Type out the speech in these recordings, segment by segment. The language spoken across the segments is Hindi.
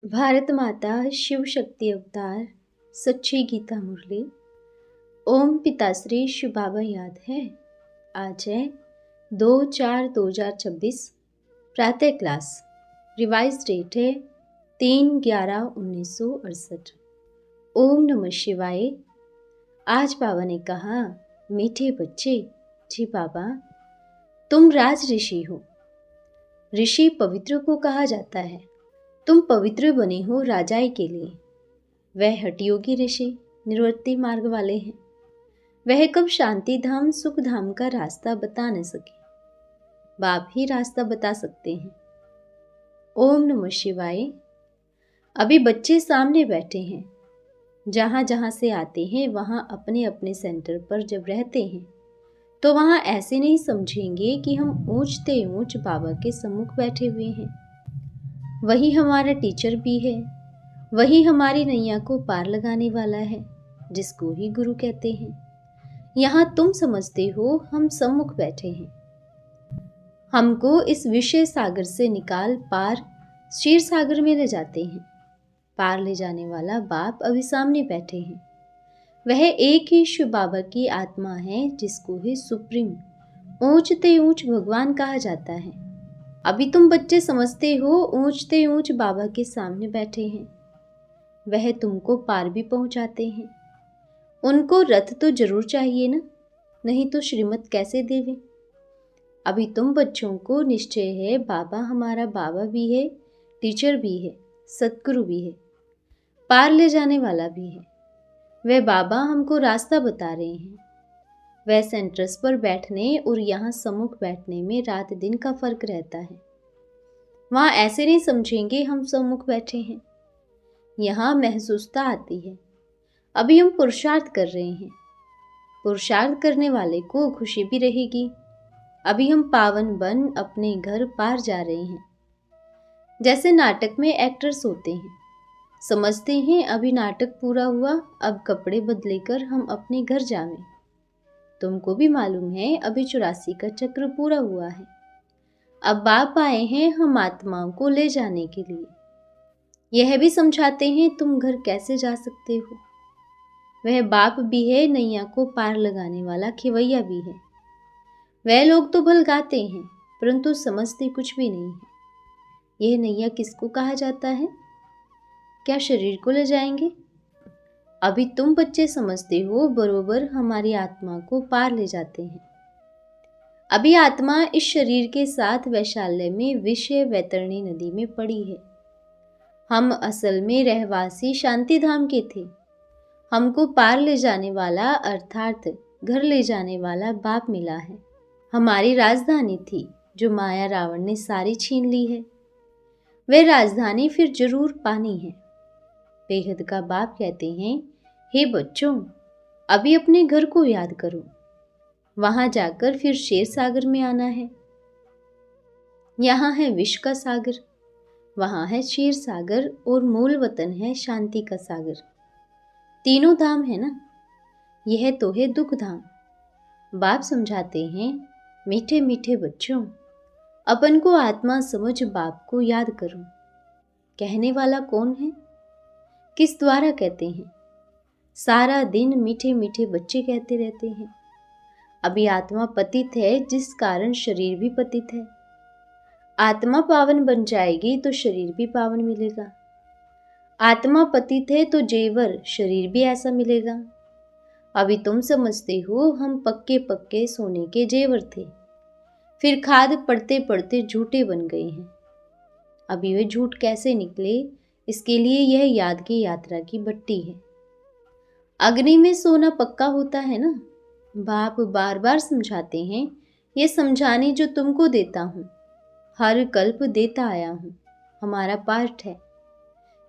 भारत माता शिव शक्ति अवतार सच्ची गीता मुरली। ओम पिताश्री शिव बाबा याद है। आज है 2/4/2026 प्रातः क्लास। रिवाइज डेट है 3/11/1968। ओम नमः शिवाय। आज बाबा ने कहा, मीठे बच्चे, जी बाबा तुम राज ऋषि हो। ऋषि पवित्र को कहा जाता है। तुम पवित्र बने हो राजाई के लिए। वह हठयोगी ऋषि निवृत्ति मार्ग वाले हैं। वह कब शांति धाम सुख धाम का रास्ता बता न सके, बाप ही रास्ता बता सकते हैं। ओम नमः शिवाय। अभी बच्चे सामने बैठे हैं। जहाँ जहाँ से आते हैं वहाँ अपने अपने सेंटर पर जब रहते हैं तो वहाँ ऐसे नहीं समझेंगे कि हम ऊंचते ऊंच बाबा के सम्मुख बैठे हुए हैं। वही हमारा टीचर भी है, वही हमारी नैया को पार लगाने वाला है, जिसको ही गुरु कहते हैं। यहाँ तुम समझते हो हम सम्मुख बैठे हैं। हमको इस विषय सागर से निकाल पार क्षीर सागर में ले जाते हैं। पार ले जाने वाला बाप अभी सामने बैठे हैं। वह एक ही शिव बाबा की आत्मा है, जिसको ही सुप्रीम ऊंचते ऊंच भगवान कहा जाता है। अभी तुम बच्चे समझते हो ऊंचते ऊंच बाबा के सामने बैठे हैं। वह तुमको पार भी पहुंचाते हैं। उनको रथ तो जरूर चाहिए ना, नहीं तो श्रीमत कैसे देवे। अभी तुम बच्चों को निश्चय है बाबा हमारा बाबा भी है, टीचर भी है, सतगुरु भी है, पार ले जाने वाला भी है। वह बाबा हमको रास्ता बता रहे हैं। वह सेंटर्स पर बैठने और यहाँ सम्मुख बैठने में रात दिन का फर्क रहता है। वहाँ ऐसे नहीं समझेंगे हम सम्मुख बैठे हैं। यहाँ महसूसता आती है। अभी हम पुरुषार्थ कर रहे हैं। पुरुषार्थ करने वाले को खुशी भी रहेगी। अभी हम पावन बन अपने घर पार जा रहे हैं। जैसे नाटक में एक्टर्स होते हैं, समझते हैं अभी नाटक पूरा हुआ, अब कपड़े बदले कर हम अपने घर जावें। तुमको भी मालूम है अभी 84 का चक्र पूरा हुआ है। अब बाप आए हैं हम आत्माओं को ले जाने के लिए। यह भी समझाते हैं तुम घर कैसे जा सकते हो। वह बाप भी है, नैया को पार लगाने वाला खिवैया भी है। वह लोग तो भल गाते हैं परंतु समझते कुछ भी नहीं है। यह नैया किसको कहा जाता है? क्या शरीर को ले जाएंगे? अभी तुम बच्चे समझते हो बरोबर हमारी आत्मा को पार ले जाते हैं। अभी आत्मा इस शरीर के साथ वैशाल्य में विषय वैतरणी नदी में पड़ी है। हम असल में रहवासी शांति धाम के थे। हमको पार ले जाने वाला अर्थात घर ले जाने वाला बाप मिला है। हमारी राजधानी थी जो माया रावण ने सारी छीन ली है। वह राजधानी फिर जरूर पानी है। बेहद का बाप कहते हैं, हे बच्चों अभी अपने घर को याद करो। वहां जाकर फिर शेर सागर में आना है। यहाँ है विष का सागर, वहां है क्षीर सागर और मूल वतन है शांति का सागर। तीनों धाम है ना। यह तो है दुख धाम। बाप समझाते हैं, मीठे मीठे बच्चों अपन को आत्मा समझ बाप को याद करो। कहने वाला कौन है? किस द्वारा कहते हैं? सारा दिन मीठे मीठे बच्चे कहते रहते हैं। अभी आत्मा पतित है, जिस कारण शरीर भी पतित है। आत्मा पावन बन जाएगी तो शरीर भी पावन मिलेगा। आत्मा पतित है तो जेवर शरीर भी ऐसा मिलेगा। अभी तुम समझते हो हम पक्के पक्के सोने के जेवर थे, फिर खाद पड़ते पड़ते झूठे बन गए हैं। अभी वे झूठ कैसे निकले, इसके लिए यह याद की यात्रा की भट्टी है। अग्नि में सोना पक्का होता है ना। बाप बार बार समझाते हैं, ये समझाने जो तुमको देता हूँ हर कल्प देता आया हूँ, हमारा पाठ है।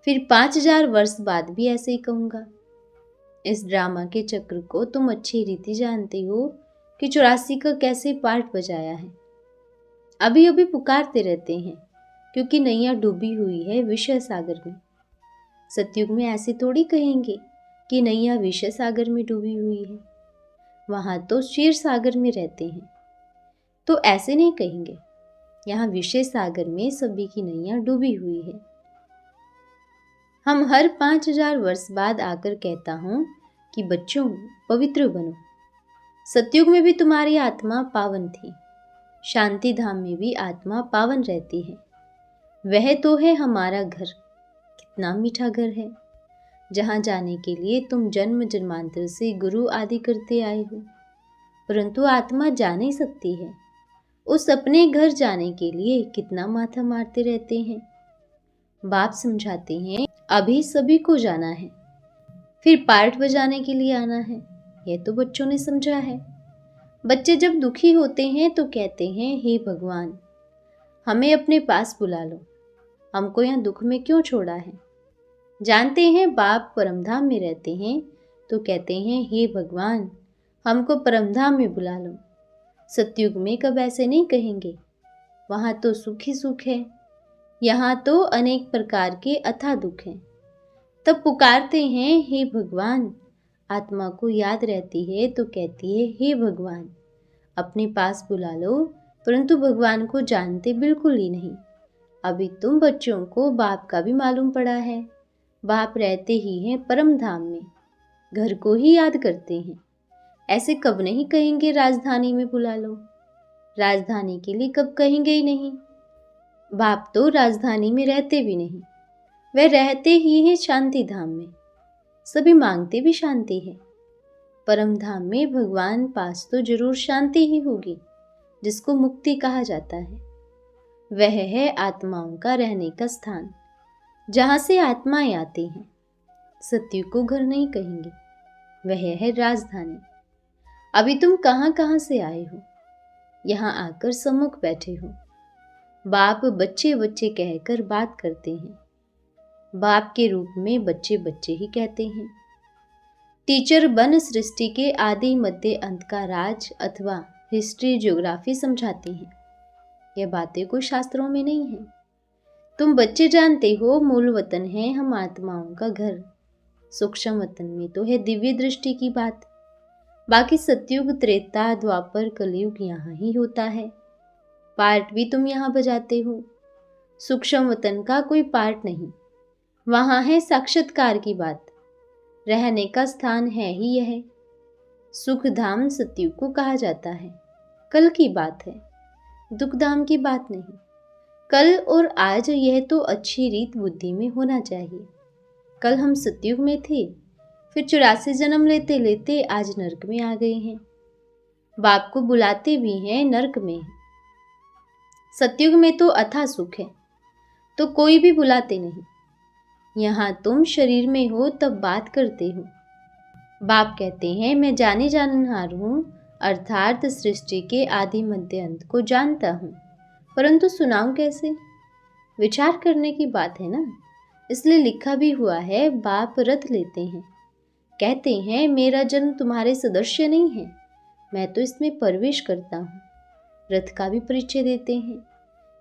फिर 5000 वर्ष बाद भी ऐसे ही कहूँगा। इस ड्रामा के चक्र को तुम अच्छी रीति जानते हो कि 84 का कैसे पाठ बजाया है। अभी अभी पुकारते रहते हैं क्योंकि नैया डूबी हुई है विषय सागर में। सतयुग में ऐसे थोड़ी कहेंगे कि नैया विषय सागर में डूबी हुई है। वहां तो क्षीर सागर में रहते हैं, तो ऐसे नहीं कहेंगे। यहाँ विषय सागर में सभी की नैया डूबी हुई है। हम हर 5000 वर्ष बाद आकर कहता हूँ कि बच्चों पवित्र बनो। सतयुग में भी तुम्हारी आत्मा पावन थी, शांति धाम में भी आत्मा पावन रहती है। वह तो है हमारा घर, कितना मीठा घर है, जहाँ जाने के लिए तुम जन्म जन्मांतर से गुरु आदि करते आए हो, परंतु आत्मा जा नहीं सकती है। उस अपने घर जाने के लिए कितना माथा मारते रहते हैं। बाप समझाते हैं अभी सभी को जाना है, फिर पार्ट बजाने के लिए आना है। यह तो बच्चों ने समझा है। बच्चे जब दुखी होते हैं तो कहते हैं हे भगवान, हमें अपने पास बुला लो, हमको यहाँ दुख में क्यों छोड़ा है। जानते हैं बाप परमधाम में रहते हैं तो कहते हैं हे भगवान, हमको परमधाम में बुला लो। सतयुग में कब ऐसे नहीं कहेंगे, वहाँ तो सुख ही सुख है, यहाँ तो अनेक प्रकार के अथाह दुख हैं। तब पुकारते हैं हे भगवान। आत्मा को याद रहती है तो कहती है हे भगवान, अपने पास बुला लो, परंतु भगवान को जानते बिल्कुल ही नहीं। अभी तुम बच्चों को बाप का भी मालूम पड़ा है। बाप रहते ही हैं परम धाम में, घर को ही याद करते हैं। ऐसे कब नहीं कहेंगे राजधानी में बुला लो, राजधानी के लिए कब कहेंगे ही नहीं। बाप तो राजधानी में रहते भी नहीं, वह रहते ही हैं शांति धाम में। सभी मांगते भी शांति है। परम धाम में भगवान पास तो जरूर शांति ही होगी, जिसको मुक्ति कहा जाता है। वह है आत्माओं का रहने का स्थान, जहाँ से आत्माएं आती हैं। सतयुग को घर नहीं कहेंगे, वह है राजधानी। अभी तुम कहाँ कहाँ से आए हो, यहाँ आकर सम्मुख बैठे हो। बाप बच्चे बच्चे कहकर बात करते हैं। बाप के रूप में बच्चे बच्चे ही कहते हैं। टीचर बन सृष्टि के आदि मध्य अंत का राज अथवा हिस्ट्री ज्योग्राफी समझाते हैं। यह बातें कोई शास्त्रों में नहीं है। तुम बच्चे जानते हो मूल वतन है हम आत्माओं का घर। सूक्ष्म वतन में तो है दिव्य दृष्टि की बात। बाकी सतयुग त्रेता द्वापर कलयुग यहाँ ही होता है। पार्ट भी तुम यहाँ बजाते हो। सूक्ष्म वतन का कोई पार्ट नहीं, वहाँ है साक्षात्कार की बात। रहने का स्थान है ही यह। सुख धाम सतयुग को कहा जाता है। कल की बात है, दुख धाम की बात नहीं। कल और आज यह तो अच्छी रीत बुद्धि में होना चाहिए। कल हम सतयुग में थे, फिर 84 जन्म लेते लेते आज नरक में आ गए हैं। बाप को बुलाते भी हैं नरक में। सतयुग में तो अथाह सुख है, तो कोई भी बुलाते नहीं। यहाँ तुम शरीर में हो तब बात करते हो। बाप कहते हैं मैं जाने जाननहार हूँ, अर्थात सृष्टि के आदि मध्य अंत को जानता हूँ, परंतु सुनाऊं कैसे। विचार करने की बात है ना, इसलिए लिखा भी हुआ है। बाप रथ लेते हैं, कहते हैं मेरा जन्म तुम्हारे सदस्य नहीं है, मैं तो इसमें प्रवेश करता हूँ। रथ का भी परिचय देते हैं।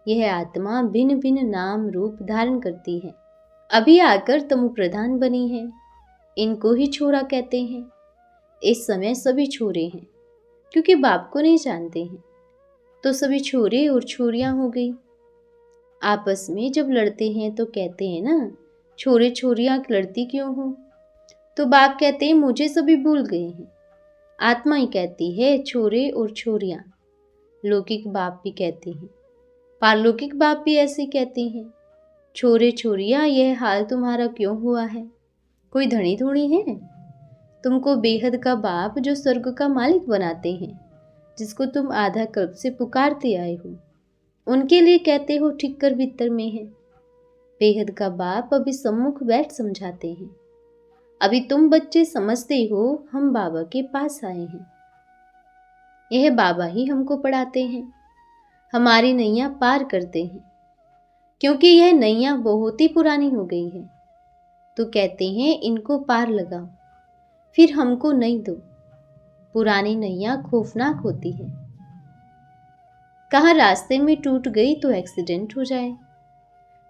यह आत्मा भिन्न भिन्न नाम रूप धारण करती है। अभी आकर तमु प्रधान बनी है, इनको ही छोरा कहते हैं। इस समय सभी छोरे हैं, क्योंकि बाप को नहीं जानते हैं, तो सभी छोरे और छोरियां हो गई। आपस में जब लड़ते हैं तो कहते हैं ना छोरे छोरियां लड़ती क्यों हो, तो बाप कहते हैं मुझे सभी भूल गए हैं। आत्मा ही कहती है छोरे और छोरियां। लौकिक बाप भी कहते हैं, पारलौकिक बाप भी ऐसे कहते हैं। छोरे छोरियां यह हाल तुम्हारा क्यों हुआ है, कोई धनी थोड़ी है। तुमको बेहद का बाप जो स्वर्ग का मालिक बनाते हैं, जिसको तुम आधा कल्प से पुकारते आए हो, उनके लिए कहते हो ठिक्कर भीतर में है। बेहद का बाप अभी सम्मुख बैठ समझाते हैं। अभी तुम बच्चे समझते हो हम बाबा के पास आए हैं। यह बाबा ही हमको पढ़ाते हैं, हमारी नैया पार करते हैं, क्योंकि यह नैया बहुत ही पुरानी हो गई है। तो कहते हैं इनको पार लगाओ, फिर हमको नहीं दो। पुरानी नैया खौफनाक होती है। कहाँ रास्ते में टूट गई तो एक्सीडेंट हो जाए,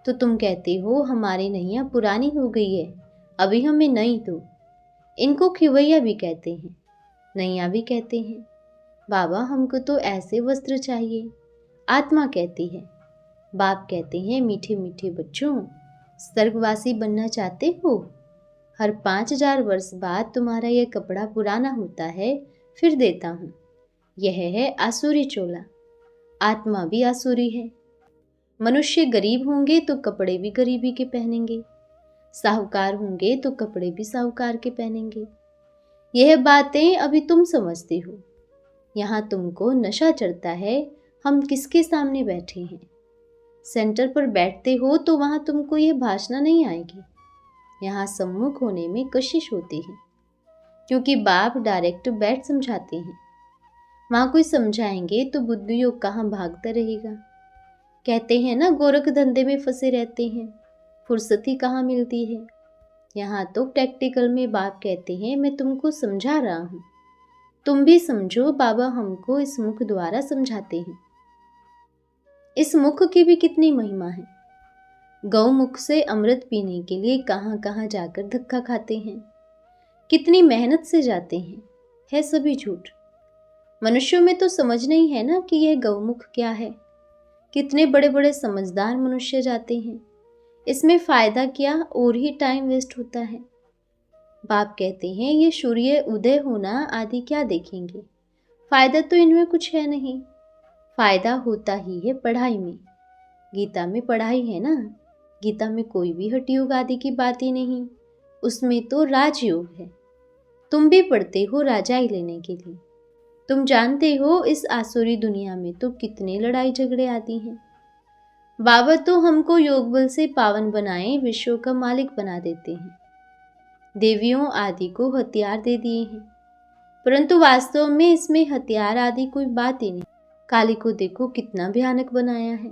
तो तुम कहते हो हमारी नैया पुरानी हो गई है, अभी हमें नहीं दो। इनको खिवैया भी कहते हैं, नैया भी कहते हैं। बाबा हमको तो ऐसे वस्त्र चाहिए, आत्मा कहती है। बाप कहते हैं मीठे मीठे बच्चों, स्वर्गवासी बनना चाहते हो? हर 5,000 वर्ष बाद तुम्हारा यह कपड़ा पुराना होता है, फिर देता हूँ। यह है आसुरी चोला। आत्मा भी आसुरी है। मनुष्य गरीब होंगे तो कपड़े भी गरीबी के पहनेंगे, साहूकार होंगे तो कपड़े भी साहूकार के पहनेंगे। यह बातें अभी तुम समझते हो। यहाँ तुमको नशा चढ़ता है, हम किसके सामने बैठे हैं। सेंटर पर बैठते हो तो वहाँ तुमको यह भाषणा नहीं आएगी। यहाँ सम्मुख होने में कशिश होती है, क्योंकि बाप डायरेक्ट बैठ समझाते हैं। वहाँ कोई समझाएंगे तो बुद्धि योग कहाँ भागता रहेगा। कहते हैं ना, गोरख धंधे में फंसे रहते हैं, फुर्सत ही कहाँ मिलती है। यहाँ तो प्रैक्टिकल में बाप कहते हैं, मैं तुमको समझा रहा हूँ, तुम भी समझो। बाबा हमको इस मुख द्वारा समझाते हैं। इस मुख की भी कितनी महिमा है। गौमुख से अमृत पीने के लिए कहाँ कहाँ जाकर धक्का खाते हैं, कितनी मेहनत से जाते हैं। है सभी झूठ। मनुष्यों में तो समझ नहीं है ना कि यह गौमुख क्या है। कितने बड़े बड़े समझदार मनुष्य जाते हैं, इसमें फायदा क्या, और ही टाइम वेस्ट होता है। बाप कहते हैं ये सूर्य उदय होना आदि क्या देखेंगे, फायदा तो इनमें कुछ है नहीं। फायदा होता ही है पढ़ाई में। गीता में पढ़ाई है ना, गीता में कोई भी हठयोग आदि की बात ही नहीं, उसमें तो राजयोग है। तुम भी पढ़ते हो राजाई लेने के लिए। तुम जानते हो इस आसुरी दुनिया में तो कितने लड़ाई झगड़े आती हैं। बाबा तो हमको योग बल से पावन बनाए विश्व का मालिक बना देते हैं। देवियों आदि को हथियार दे दिए हैं, परंतु वास्तव में इसमें हथियार आदि कोई बात ही नहीं। काली को देखो कितना भयानक बनाया है।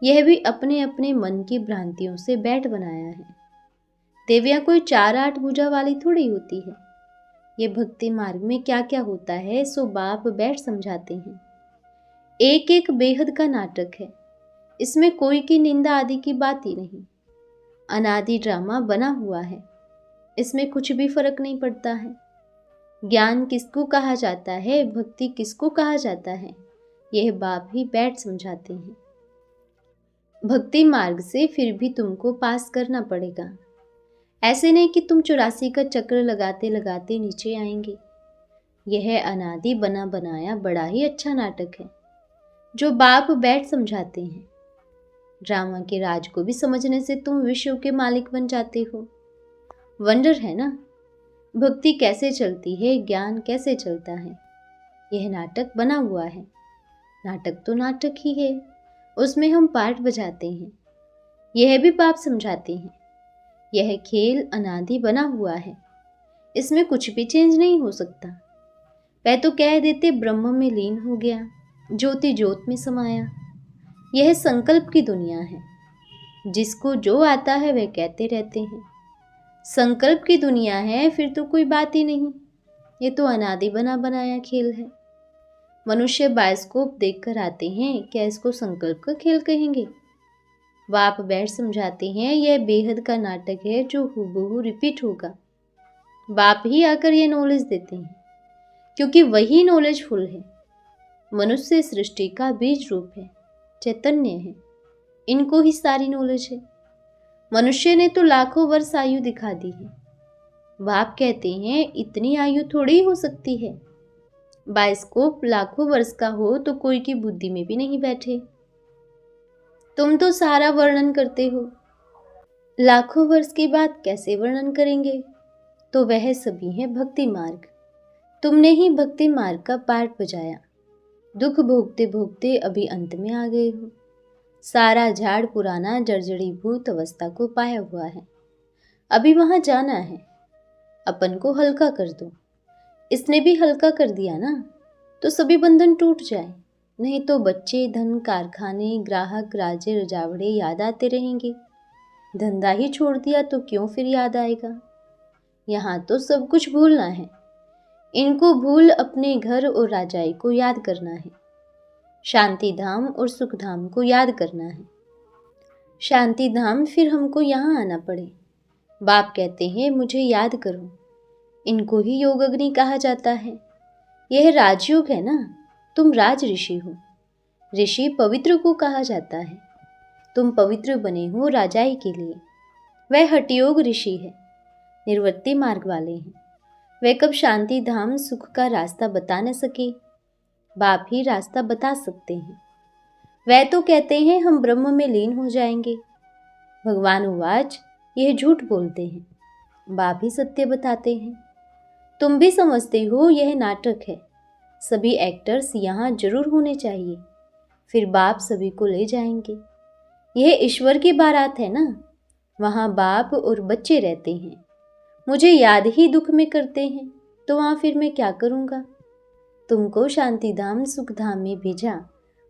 यह भी अपने अपने मन की भ्रांतियों से बैठ बनाया है। देवियां कोई 4-8 भुजा वाली थोड़ी होती है। ये भक्ति मार्ग में क्या क्या होता है सो बाप बैठ समझाते हैं। एक एक बेहद का नाटक है, इसमें कोई की निंदा आदि की बात ही नहीं। अनादि ड्रामा बना हुआ है, इसमें कुछ भी फर्क नहीं पड़ता है। ज्ञान किसको कहा जाता है, भक्ति किसको कहा जाता है, यह बाप ही बैठ समझाते हैं। भक्ति मार्ग से फिर भी तुमको पास करना पड़ेगा। ऐसे नहीं कि तुम 84 का चक्र लगाते लगाते नीचे आएंगे। यह अनादि बना बनाया बड़ा ही अच्छा नाटक है जो बाप बैठ समझाते हैं। ड्रामा के राज को भी समझने से तुम विश्व के मालिक बन जाते हो। वंडर है ना, भक्ति कैसे चलती है, ज्ञान कैसे चलता है। यह नाटक बना हुआ है। नाटक तो नाटक ही है, उसमें हम पार्ट बजाते हैं। यह भी बाप समझाते हैं। यह खेल अनादि बना हुआ है, इसमें कुछ भी चेंज नहीं हो सकता। वह तो कह देते ब्रह्म में लीन हो गया, ज्योति ज्योत में समाया। यह संकल्प की दुनिया है, जिसको जो आता है वह कहते रहते हैं। संकल्प की दुनिया है, फिर तो कोई बात ही नहीं। ये तो अनादि बना बनाया खेल है। मनुष्य बायोस्कोप देखकर आते हैं, क्या इसको संकल्प का खेल कहेंगे? बाप बैठ समझाते हैं यह बेहद का नाटक है जो हूबहू रिपीट होगा। बाप ही आकर यह नॉलेज देते हैं, क्योंकि वही नॉलेजफुल है। मनुष्य सृष्टि का बीज रूप है, चैतन्य है, इनको ही सारी नॉलेज है। मनुष्य ने तो लाखों वर्ष आयु दिखा दी है। बाप कहते हैं इतनी आयु थोड़ी हो सकती है। बायोस्कोप लाखों वर्ष का हो तो कोई की बुद्धि में भी नहीं बैठे। तुम तो सारा वर्णन करते हो, लाखों वर्ष की बात कैसे वर्णन करेंगे? तो वह सभी है भक्ति मार्ग। तुमने ही भक्ति मार्ग का पार्ट बजाया। दुख भोगते भोगते अभी अंत में आ गए हो। सारा झाड़ पुराना जर्जरीभूत अवस्था को पाया हुआ है, अभी वहां जाना है। अपन को हल्का कर दो। इसने भी हल्का कर दिया ना, तो सभी बंधन टूट जाए। नहीं तो बच्चे, धन, कारखाने, ग्राहक, राज्य, रजावड़े याद आते रहेंगे। धंधा ही छोड़ दिया तो क्यों फिर याद आएगा? यहाँ तो सब कुछ भूलना है। इनको भूल अपने घर और राजाई को याद करना है। शांति धाम और सुख धाम को याद करना है। शांति धाम फिर हमको यहाँ आना पड़े। बाप कहते हैं मुझे याद करो। इनको ही योग अग्नि कहा जाता है। यह राजयोग है ना, तुम राज ऋषि हो। ऋषि पवित्र को कहा जाता है। तुम पवित्र बने हो राजाई के लिए। वह हठयोग ऋषि है, निर्वृत्ति मार्ग वाले हैं। वे कब शांति धाम सुख का रास्ता बता न सके, बाप ही रास्ता बता सकते हैं। वह तो कहते हैं हम ब्रह्म में लीन हो जाएंगे। भगवान उवाच, यह झूठ बोलते हैं, बाप ही सत्य बताते हैं। तुम भी समझते हो यह नाटक है, सभी एक्टर्स यहाँ जरूर होने चाहिए, फिर बाप सभी को ले जाएंगे। यह ईश्वर की बारात है ना, वहाँ बाप और बच्चे रहते हैं। मुझे याद ही दुख में करते हैं, तो वहाँ फिर मैं क्या करूँगा। तुमको शांति धाम सुख धाम में भेजा,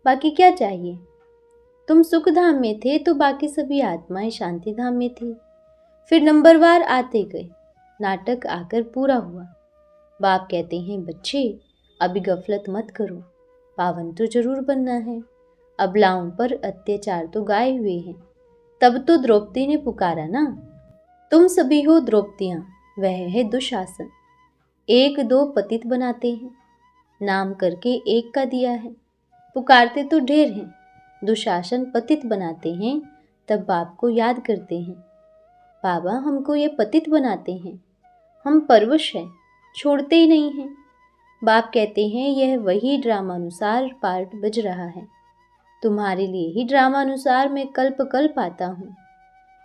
बाकी क्या चाहिए। तुम सुख धाम में थे तो बाकी सभी आत्माएं शांति धाम में थी। फिर नंबरवार आते गए, नाटक आकर पूरा हुआ। बाप कहते हैं बच्चे अभी गफलत मत करो, पावन तो जरूर बनना है। अबलाओं पर अत्याचार तो गाए हुए हैं। तब तो द्रौपदी ने पुकारा ना, तुम सभी हो द्रौपदियां, वह है दुशासन। एक दो पतित बनाते हैं, नाम करके एक का दिया है, पुकारते तो ढेर हैं। दुशासन पतित बनाते हैं, तब बाप को याद करते हैं। बाबा हमको ये पतित बनाते हैं, हम परवश हैं, छोड़ते ही नहीं हैं। बाप कहते हैं यह वही ड्रामानुसार पार्ट बज रहा है, तुम्हारे लिए ही ड्रामानुसार मैं कल्प कल्प आता हूँ।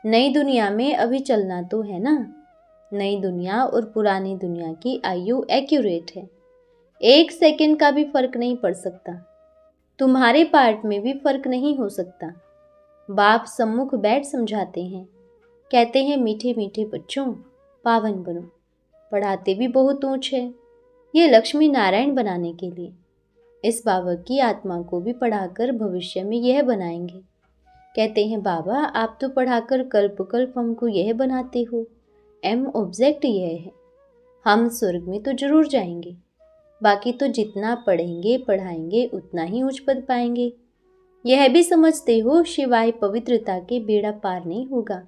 नई दुनिया में अभी चलना तो है ना। नई दुनिया और पुरानी दुनिया की आयु एक्यूरेट है, 1 सेकंड का भी फर्क नहीं पड़ सकता। तुम्हारे पार्ट में भी फर्क नहीं हो सकता। बाप सम्मुख बैठ समझाते हैं, कहते हैं मीठे मीठे बच्चों पावन बनो। पढ़ाते भी बहुत ऊंच है, ये लक्ष्मी नारायण बनाने के लिए। इस बाबा की आत्मा को भी पढ़ाकर भविष्य में यह बनाएंगे। कहते हैं बाबा आप तो पढ़ाकर कल्प कल्प हमको यह बनाते हो। एम ऑब्जेक्ट यह है, हम स्वर्ग में तो जरूर जाएंगे, बाकी तो जितना पढ़ेंगे पढ़ाएंगे उतना ही उच्च पद पाएंगे। यह भी समझते हो शिवाय पवित्रता के बेड़ा पार नहीं होगा,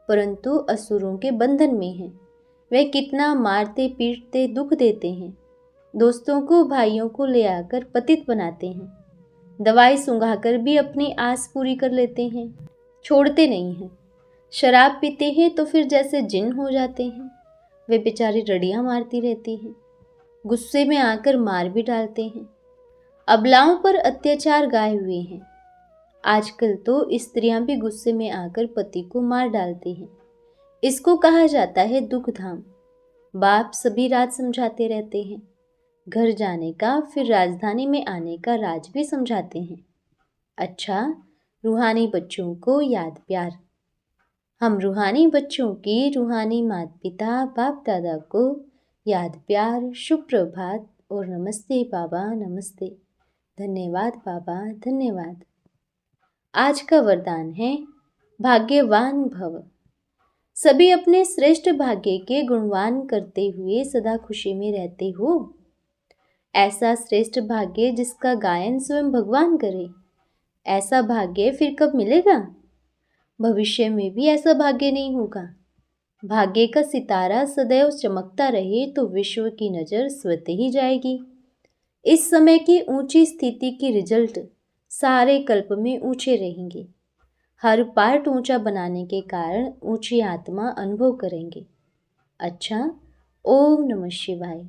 परंतु असुरों के बंधन में है। वे कितना मारते पीटते दुख देते हैं, दोस्तों को भाइयों को ले आकर पतित बनाते हैं। दवाई सुंघाकर भी अपनी आस पूरी कर लेते हैं, छोड़ते नहीं हैं। शराब पीते हैं तो फिर जैसे जिन हो जाते हैं। वे बेचारी रड़ियां मारती रहती हैं, गुस्से में आकर मार भी डालते हैं। अबलाओं पर अत्याचार गाए हुए हैं। आजकल तो स्त्रियां भी गुस्से में आकर पति को मार डालती हैं। इसको कहा जाता है दुख धाम। बाप सभी राज समझाते रहते हैं, घर जाने का फिर राजधानी में आने का राज भी समझाते हैं। अच्छा, रूहानी बच्चों को याद प्यार। हम रूहानी बच्चों की रूहानी माता पिता बाप दादा को याद प्यार, शुभ प्रभात और नमस्ते बाबा नमस्ते। धन्यवाद बाबा धन्यवाद। आज का वरदान है भाग्यवान भव। सभी अपने श्रेष्ठ भाग्य के गुणगान करते हुए सदा खुशी में रहते हो। ऐसा श्रेष्ठ भाग्य जिसका गायन स्वयं भगवान करे, ऐसा भाग्य फिर कब मिलेगा। भविष्य में भी ऐसा भाग्य नहीं होगा। भाग्य का सितारा सदैव चमकता रहे तो विश्व की नज़र स्वतः ही जाएगी। इस समय की ऊंची स्थिति की रिजल्ट सारे कल्प में ऊंचे रहेंगे। हर पार्ट ऊंचा बनाने के कारण ऊंची आत्मा अनुभव करेंगे। अच्छा, ओम नमः शिवाय।